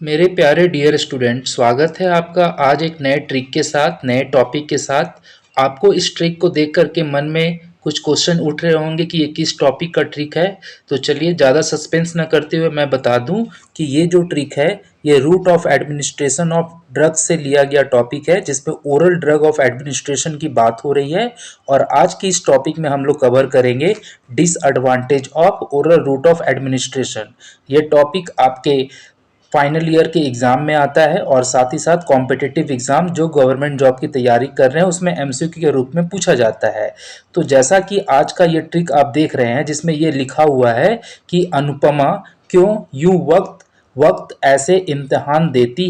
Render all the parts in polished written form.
मेरे प्यारे dear student, स्वागत है आपका आज एक नए ट्रिक के साथ, नए टॉपिक के साथ। आपको इस ट्रिक को देख करके मन में कुछ क्वेश्चन उठ रहे होंगे कि ये किस टॉपिक का ट्रिक है। तो चलिए ज़्यादा सस्पेंस ना करते हुए मैं बता दूं कि ये जो ट्रिक है ये route of administration of drugs से लिया गया टॉपिक है, जिसमें ओरल ड्रग ऑफ एडमिनिस्ट्रेशन की बात हो रही है। और आज की इस टॉपिक में हम लोग कवर करेंगे disadvantage of oral route of administration. ये टॉपिक आपके फाइनल ईयर के एग्ज़ाम में आता है और साथ ही साथ कॉम्पिटिटिव एग्ज़ाम जो गवर्नमेंट जॉब की तैयारी कर रहे हैं उसमें एमसीक्यू के रूप में पूछा जाता है। तो जैसा कि आज का ये ट्रिक आप देख रहे हैं जिसमें ये लिखा हुआ है कि अनुपमा क्यों यूं वक्त वक्त ऐसे इम्तिहान देती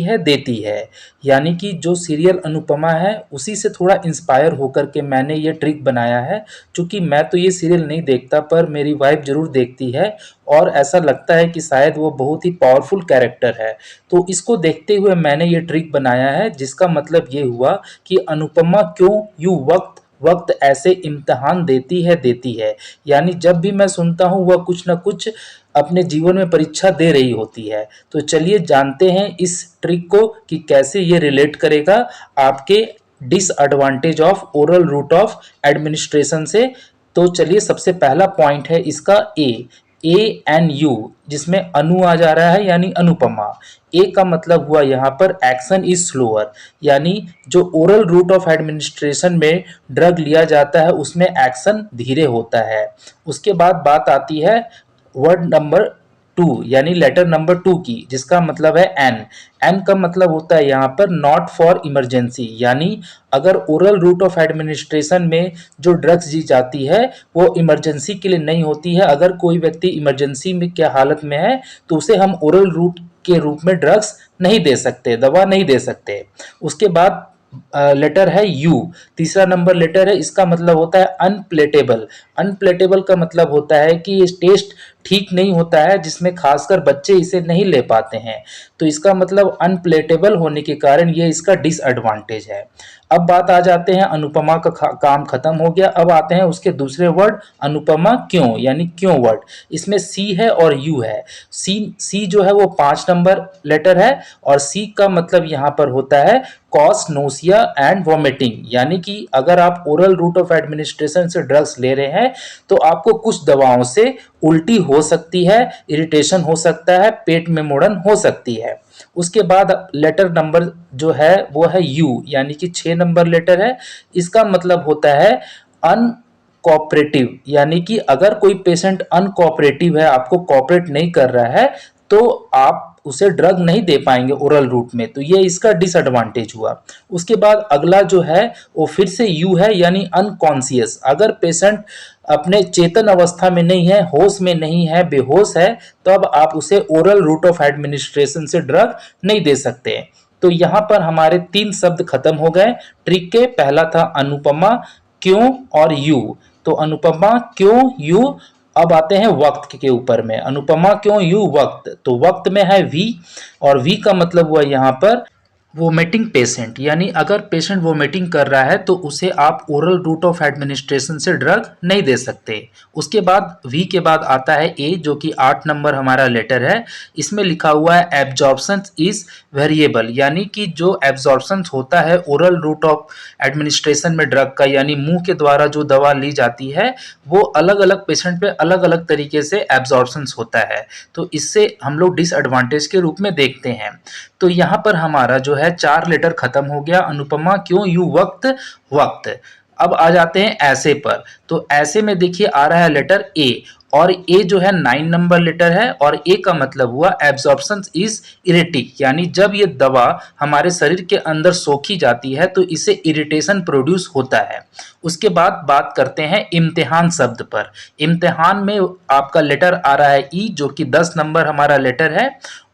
है, यानी कि जो सीरियल अनुपमा है उसी से थोड़ा इंस्पायर होकर के मैंने ये ट्रिक बनाया है। चूँकि मैं तो ये सीरियल नहीं देखता पर मेरी वाइफ़ ज़रूर देखती है और ऐसा लगता है कि शायद वो बहुत ही पावरफुल कैरेक्टर है। तो इसको देखते हुए मैंने ये ट्रिक बनाया है, जिसका मतलब ये हुआ कि अनुपमा क्यों यूँ वक्त वक्त ऐसे इम्तिहान देती है। यानी जब भी मैं सुनता हूँ वह कुछ ना कुछ अपने जीवन में परीक्षा दे रही होती है। तो चलिए जानते हैं इस ट्रिक को कि कैसे ये रिलेट करेगा आपके disadvantage of oral route of administration से। तो चलिए सबसे पहला पॉइंट है इसका एन यू, जिसमें अनु आ जा रहा है यानी अनुपमा। ए का मतलब हुआ यहाँ पर एक्शन इज स्लोअर, यानी जो ओरल रूट ऑफ एडमिनिस्ट्रेशन में ड्रग लिया जाता है उसमें एक्शन धीरे होता है। उसके बाद बात आती है वर्ड नंबर टू यानी लेटर नंबर टू की, जिसका मतलब है एन। एन का मतलब होता है यहाँ पर नॉट फॉर इमरजेंसी, यानी अगर ओरल रूट ऑफ एडमिनिस्ट्रेशन में जो ड्रग्स दी जाती है वो इमरजेंसी के लिए नहीं होती है। अगर कोई व्यक्ति इमरजेंसी में क्या हालत में है तो उसे हम ओरल रूट के रूप में ड्रग्स नहीं दे सकते, दवा नहीं दे सकते। उसके बाद लेटर है यू, तीसरा नंबर लेटर है, इसका मतलब होता है अनप्लेटेबल। अनप्लेटेबल का मतलब होता है कि ये टेस्ट ठीक नहीं होता है, जिसमें खासकर बच्चे इसे नहीं ले पाते हैं। तो इसका मतलब अनप्लेटेबल होने के कारण ये इसका डिसएडवांटेज है। अब बात आ जाते हैं अनुपमा का काम खत्म हो गया। अब आते हैं उसके दूसरे वर्ड अनुपमा क्यों, यानी क्यों वर्ड। इसमें सी है और यू है। सी जो है वो 5 नंबर लेटर है और सी का मतलब यहाँ पर होता है कॉस नोसिया एंड वॉमिटिंग, यानी कि अगर आप ओरल रूट ऑफ एडमिनिस्ट्रेशन से ड्रग्स ले रहे हैं तो आपको कुछ दवाओं से उल्टी हो सकती है, इरिटेशन हो सकता है, पेट में मुड़न हो सकती है। उसके बाद लेटर नंबर जो है वो है यू, यानी कि 6 नंबर लेटर है। इसका मतलब होता है अनकोऑपरेटिव, यानी कि अगर कोई पेशेंट अनकोऑपरेटिव है, आपको कोऑपरेट नहीं कर रहा है, तो आप उसे ड्रग नहीं दे पाएंगे ओरल रूट में। तो ये इसका डिसएडवांटेज हुआ। उसके बाद अगला जो है वो फिर से यू है, यानी अनकॉन्शियस। अगर पेशेंट अपने चेतन अवस्था में नहीं है, होश में नहीं है, बेहोश है, तब आप उसे ओरल रूट ऑफ एडमिनिस्ट्रेशन से ड्रग नहीं दे सकते। तो यहाँ पर हमारे 3 शब्द खत्म हो गए ट्रिक के। पहला था अनुपमा क्यों और यू। तो अनुपमा क्यों यू। अब आते हैं वक्त के ऊपर में, अनुपमा क्यों यू वक्त। तो वक्त में है वी और वी का मतलब हुआ यहाँ पर वोमिटिंग पेशेंट, यानी अगर पेशेंट वोमिटिंग कर रहा है तो उसे आप ओरल रूट ऑफ एडमिनिस्ट्रेशन से ड्रग नहीं दे सकते। उसके बाद वी के बाद आता है ए, जो कि 8 नंबर हमारा लेटर है। इसमें लिखा हुआ है एब्जॉर्प्शन इज वेरिएबल, यानी कि जो एब्जॉर्प्शन होता है ओरल रूट ऑफ एडमिनिस्ट्रेशन में ड्रग का, यानी मुंह के द्वारा जो दवा ली जाती है वो अलग अलग पेशेंट पे अलग अलग तरीके से एब्जॉर्प्शन होता है। तो इससे हम लोग डिसएडवांटेज के रूप में देखते हैं। तो यहाँ पर हमारा जो है 4 लेटर खत्म हो गया, अनुपमा क्यों यू वक्त वक्त। अब आ जाते हैं ऐसे पर। तो ऐसे में देखिए आ रहा है लेटर ए और ए जो है 9 नंबर लेटर है और ए का मतलब हुआ एब्जॉर्प्शन इज इरिटिक, यानी जब ये दवा हमारे शरीर के अंदर सोखी जाती है तो इससे इरिटेशन प्रोड्यूस होता है। उसके बाद बात करते हैं इम्तिहान शब्द पर। इम्तिहान में आपका लेटर आ रहा है ई, जो कि 10 नंबर हमारा लेटर है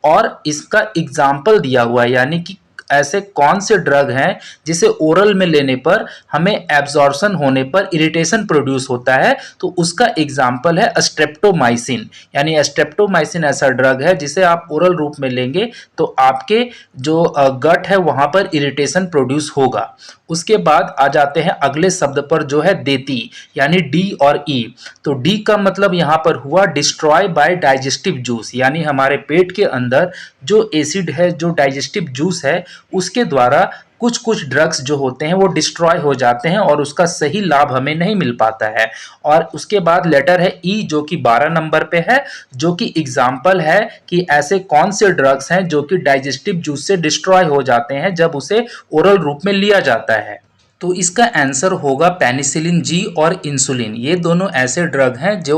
और इसका एग्जाम्पल दिया हुआ है, यानी कि ऐसे कौन से ड्रग हैं जिसे ओरल में लेने पर हमें एब्जॉर्प्शन होने पर इरिटेशन प्रोड्यूस होता है, तो उसका एग्जाम्पल है स्ट्रेप्टोमाइसिन। यानी स्ट्रेप्टोमाइसिन ऐसा ड्रग है जिसे आप ओरल रूप में लेंगे तो आपके जो गट है वहां पर इरिटेशन प्रोड्यूस होगा। उसके बाद आ जाते हैं अगले शब्द पर जो है देती, यानी डी और ई। तो डी का मतलब यहाँ पर हुआ डिस्ट्रॉय बाय डाइजेस्टिव जूस, यानी हमारे पेट के अंदर जो एसिड है, जो डाइजेस्टिव जूस है, उसके द्वारा कुछ कुछ ड्रग्स जो होते हैं वो डिस्ट्रॉय हो जाते हैं और उसका सही लाभ हमें नहीं मिल पाता है। और उसके बाद लेटर है ई जो कि 12 नंबर पे है, जो कि एग्जाम्पल है कि ऐसे कौन से ड्रग्स हैं जो कि डाइजेस्टिव जूस से डिस्ट्रॉय हो जाते हैं जब उसे ओरल रूप में लिया जाता है। तो इसका आंसर होगा पेनिसिलिन जी और इंसुलिन। ये दोनों ऐसे ड्रग हैं जो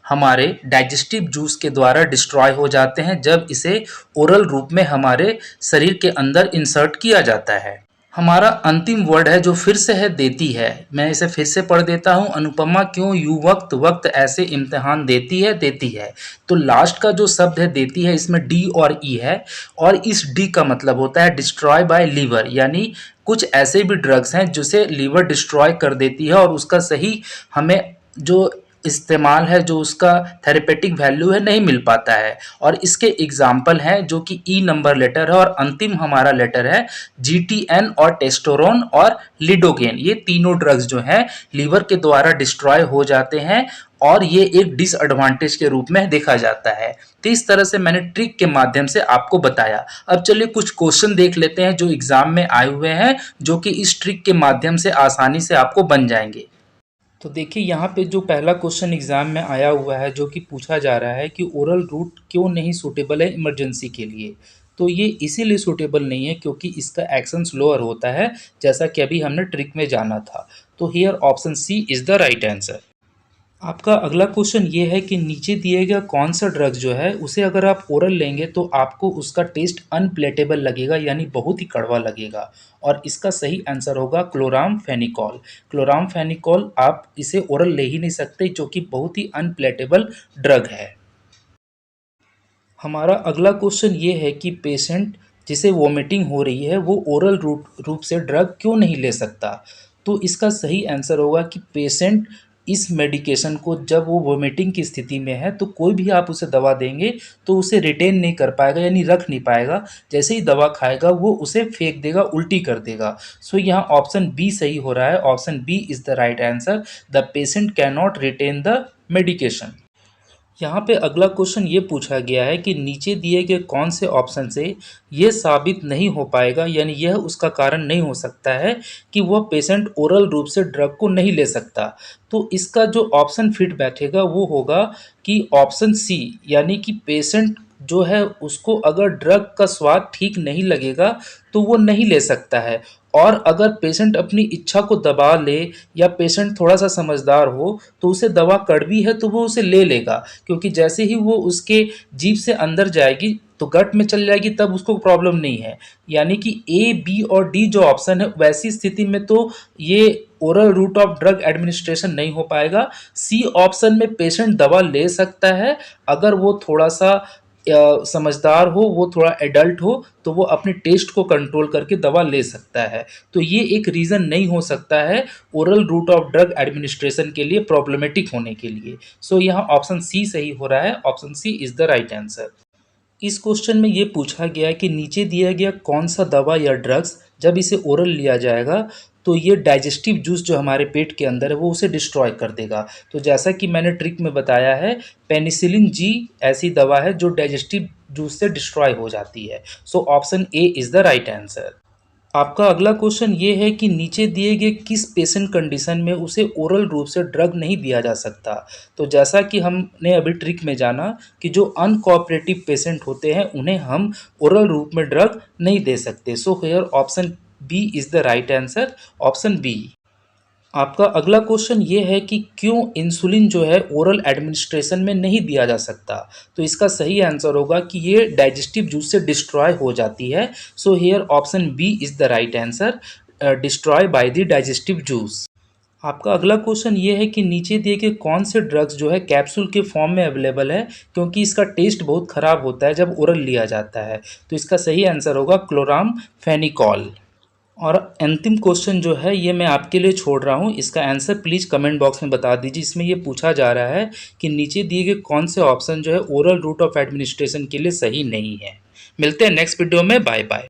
हमारे डाइजेस्टिव जूस के द्वारा डिस्ट्रॉय हो जाते हैं जब इसे ओरल रूप में हमारे शरीर के अंदर इंसर्ट किया जाता है। हमारा अंतिम वर्ड है जो फिर से है देती है। मैं इसे फिर से पढ़ देता हूँ। अनुपमा क्यों यूं वक्त वक्त ऐसे इम्तिहान देती है, देती है। तो लास्ट का जो शब्द है देती है, इसमें डी और ई है, और इस डी का मतलब होता है डिस्ट्रॉय बाय लीवर, यानी कुछ ऐसे भी ड्रग्स हैं जिसे लीवर डिस्ट्रॉय कर देती है और उसका सही हमें जो इस्तेमाल है, जो उसका थेरेपेटिक वैल्यू है, नहीं मिल पाता है। और इसके एग्जाम्पल हैं जो कि ई नंबर लेटर है और अंतिम हमारा लेटर है जीटीएन और टेस्टोरोन और लिडोकेन। ये तीनों ड्रग्स जो हैं लीवर के द्वारा डिस्ट्रॉय हो जाते हैं और ये एक डिसएडवांटेज के रूप में देखा जाता है। तो इस तरह से मैंने ट्रिक के माध्यम से आपको बताया। अब चलिए कुछ क्वेश्चन देख लेते हैं जो एग्जाम में आए हुए हैं, जो कि इस ट्रिक के माध्यम से आसानी से आपको बन जाएंगे। तो देखिए यहाँ पे जो पहला क्वेश्चन एग्जाम में आया हुआ है, जो कि पूछा जा रहा है कि ओरल रूट क्यों नहीं सूटेबल है इमरजेंसी के लिए। तो ये इसीलिए सूटेबल नहीं है क्योंकि इसका एक्शन स्लोअर होता है, जैसा कि अभी हमने ट्रिक में जाना था। तो here option C is the right answer. आपका अगला क्वेश्चन ये है कि नीचे दिए गया कौन सा ड्रग जो है उसे अगर आप ओरल लेंगे तो आपको उसका टेस्ट अनप्लेटेबल लगेगा, यानी बहुत ही कड़वा लगेगा। और इसका सही आंसर होगा क्लोरामफेनिकोल। क्लोरामफेनिकोल आप इसे ओरल ले ही नहीं सकते, जो कि बहुत ही अनप्लेटेबल ड्रग है। हमारा अगला क्वेश्चन ये है कि पेशेंट जिसे वोमिटिंग हो रही है वो ओरल रूप से ड्रग क्यों नहीं ले सकता। तो इसका सही आंसर होगा कि पेशेंट इस मेडिकेशन को जब वो वोमिटिंग की स्थिति में है तो कोई भी आप उसे दवा देंगे तो उसे रिटेन नहीं कर पाएगा, यानी रख नहीं पाएगा। जैसे ही दवा खाएगा वो उसे फेंक देगा, उल्टी कर देगा। सो यहाँ ऑप्शन बी सही हो रहा है। Option B is the right answer. The patient can not retain the medication. यहाँ पे अगला क्वेश्चन ये पूछा गया है कि नीचे दिए गए कौन से ऑप्शन से ये साबित नहीं हो पाएगा, यानी यह उसका कारण नहीं हो सकता है कि वह पेशेंट ओरल रूप से ड्रग को नहीं ले सकता। तो इसका जो ऑप्शन फिट बैठेगा वो होगा कि ऑप्शन सी, यानी कि पेशेंट जो है उसको अगर ड्रग का स्वाद ठीक नहीं लगेगा तो वो नहीं ले सकता है। और अगर पेशेंट अपनी इच्छा को दबा ले या पेशेंट थोड़ा सा समझदार हो तो उसे दवा कड़वी है तो वो उसे ले लेगा, क्योंकि जैसे ही वो उसके जीभ से अंदर जाएगी तो गट में चल जाएगी, तब उसको प्रॉब्लम नहीं है। यानी कि ए, बी और डी जो ऑप्शन है वैसी स्थिति में तो ये oral route of drug administration नहीं हो पाएगा। सी ऑप्शन में पेशेंट दवा ले सकता है अगर वो थोड़ा सा समझदार हो, वो थोड़ा एडल्ट हो, तो वो अपने टेस्ट को कंट्रोल करके दवा ले सकता है। तो ये एक रीज़न नहीं हो सकता है oral route of drug administration के लिए प्रॉब्लमेटिक होने के लिए। सो यहाँ ऑप्शन सी सही हो रहा है। Option C is the right answer. इस क्वेश्चन में ये पूछा गया है कि नीचे दिया गया कौन सा दवा या ड्रग्स जब इसे ओरल लिया जाएगा तो ये डाइजेस्टिव जूस जो हमारे पेट के अंदर है वो उसे डिस्ट्रॉय कर देगा। तो जैसा कि मैंने ट्रिक में बताया है, पेनिसिलिन जी ऐसी दवा है जो डाइजेस्टिव जूस से डिस्ट्रॉय हो जाती है। So option A is the right answer. आपका अगला क्वेश्चन ये है कि नीचे दिए गए किस पेशेंट कंडीशन में उसे ओरल रूप से ड्रग नहीं दिया जा सकता। तो जैसा कि हमने अभी ट्रिक में जाना कि जो अनकोऑपरेटिव पेशेंट होते हैं उन्हें हम ओरल रूप में ड्रग नहीं दे सकते। So here option B is the right answer. Option B. आपका अगला क्वेश्चन ये है कि क्यों इंसुलिन जो है ओरल एडमिनिस्ट्रेशन में नहीं दिया जा सकता। तो इसका सही आंसर होगा कि ये डाइजेस्टिव जूस से डिस्ट्रॉय हो जाती है। So here option B is the right answer, destroy by the digestive juice. आपका अगला क्वेश्चन ये है कि नीचे दिए गए कौन से ड्रग्स जो है कैप्सूल के फॉर्म में अवेलेबल है, क्योंकि इसका टेस्ट बहुत खराब होता है जब ओरल लिया जाता है। तो इसका सही आंसर होगा क्लोराम फेनिकॉल। और अंतिम क्वेश्चन जो है ये मैं आपके लिए छोड़ रहा हूँ, इसका आंसर प्लीज़ कमेंट बॉक्स में बता दीजिए। इसमें ये पूछा जा रहा है कि नीचे दिए गए कौन से ऑप्शन जो है ओरल रूट ऑफ एडमिनिस्ट्रेशन के लिए सही नहीं है। मिलते हैं नेक्स्ट वीडियो में। Bye bye.